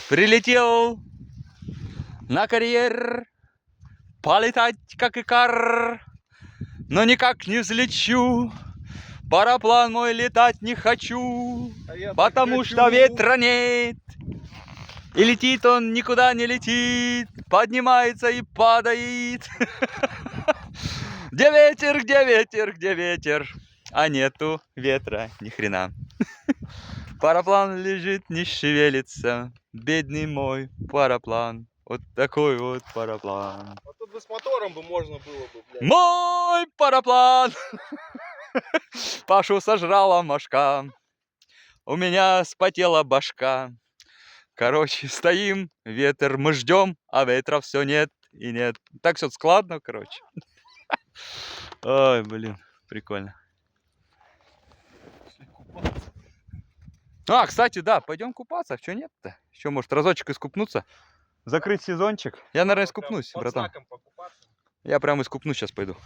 Прилетел на карьер, полетать как икар, но никак не взлечу. Параплан мой летать не хочу, потому что ветра нет. И летит он никуда не летит, поднимается и падает. Где ветер, где ветер, где ветер? А нету ветра ни хрена. Параплан лежит, не шевелится. Бедный мой параплан. Вот такой вот параплан. А тут бы с мотором бы можно было бы, блядь. Мой параплан! Пашу сожрала мошка. У меня спотела башка. Короче, стоим, ветер мы ждем, а ветра все нет и нет. Так все складно, короче. Ой, блин, прикольно. А, кстати, да, пойдем купаться. Что нет-то? Еще, может, разочек искупнуться? Закрыть сезончик. Я, наверное, искупнусь, братан. Я прям искупнусь сейчас пойду.